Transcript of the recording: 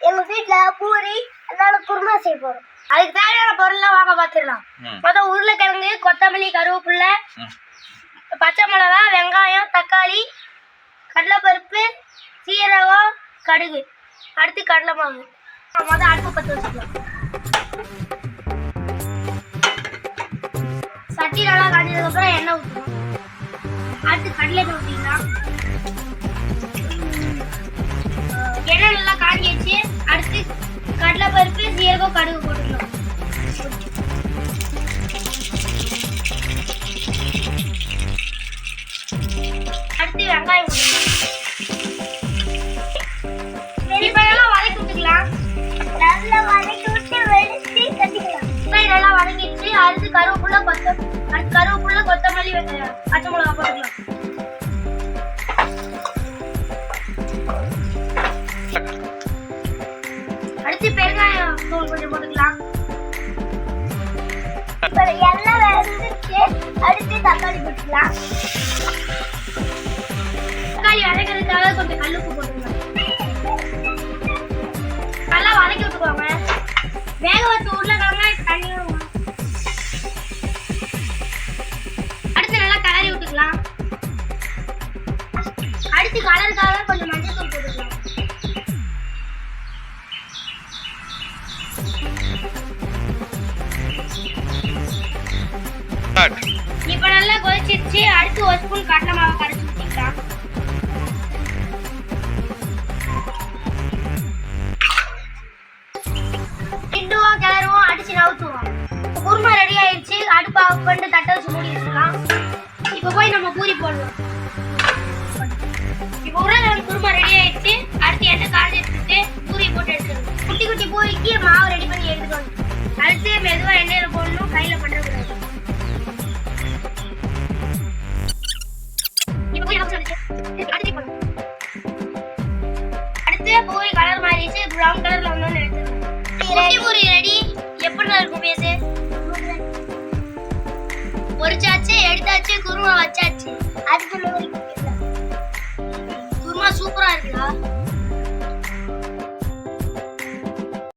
எங்க வீட்டுல பூரி அதனால குருமா செய்ய போறோம். அதுக்கு தேவையான பொருள்லாம் வாங்க பார்த்துடலாம். மொத்தம் உருளைக்கிழங்கு, கொத்தமல்லி, கருவேப்பிலை, பச்சை மிளகா, வெங்காயம், தக்காளி, கடலைப்பருப்பு, சீரகம், கடுகு, அடுத்து கடலை மாவு. மொதல் அடுப்பு பற்ற வச்சுக்கலாம். சட்டி நல்லா காய்ச்சதுக்கப்புறம் எண்ணெய் ஊற்றணும். அடுத்து கடலை ஊற்றிக்கலாம். எண்ணெய் நல்லா காஞ்சிச்சு. அடுத்து கடலைப்பருப்பு, சீரகம், கடுகு போட்டுக்கலாம். அடுத்து வெங்காயம் போட்டுக்கலாம். இப்போ நல்லா வதக்கி விட்டுக்கலாம். நல்லா வதக்கி விட்டு வெடிச்சு கட்டிக்கலாம். நல்லா வதங்கிடுச்சு. அடுத்து கருவேப்பிலை, கொத்தமல்லி, பச்சை மிளகா போட்டுக்கலாம். அடுத்து பெருங்காயம் தூள் கொஞ்சம் போட்டுக்கலாம். எல்லாம் வெந்துச்சு. அடுத்து தக்காளி போட்டுக்கலாம். தக்காளி வதக்கிறதுக்காக கொஞ்சம் கல்லுப்பு போட்டுக்கலாம். நல்லா வதக்கி விட்டுக்கோங்க. வேக வச்ச உருளைக்கிழங்கு தண்ணியும் அடுத்து நல்லா கிளறி விட்டுக்கலாம். அடுத்து கலருக்காக கொஞ்சம் மஞ்சள் தூள் போட்டுக்கலாம். இப்ப நல்லா கொதிச்சிருச்சு. அடுத்து ஒரு ஸ்பூன் கடலை மாவு கரைச்சி ஊற்றிக்கலாம். கிண்டுவோம், கிளறுவோம், அடிச்சு நவுத்துவோம். குருமா ரெடி ஆயிடுச்சு. அடுப்பு ஆஃப் பண்ணிட்டு தட்டை வச்சு மூடி வச்சுக்கலாம். இப்போ போய் நம்ம பூரி போடலாம். இப்போ உருளைக்கிழங்கு குருமா ரெடி ஆயிடுச்சு. அடுத்து எண்ணெய் காய்ச்சி எடுத்துட்டு பூரி போட்டு எடுத்துக்கணும். குட்டி குட்டி பூரிக்கு மாவு ரெடி பண்ணி எடுத்துக்கணும். அடுத்து மெதுவாக எண்ணெயில போடணும். கையில் பண்ணக்கூடாது. அடுத்து பூரி கலர் மாறிடுச்சு. ப்ரௌன் கலர்ல வந்து எடுத்துக்கணும். பூரி ரெடி. எப்படி இருக்கும் பேசு? பொரிச்சாச்சு, எடுத்தாச்சு, குருமா வச்சாச்சு. அடுத்து குருமா சூப்பரா இருக்குதா?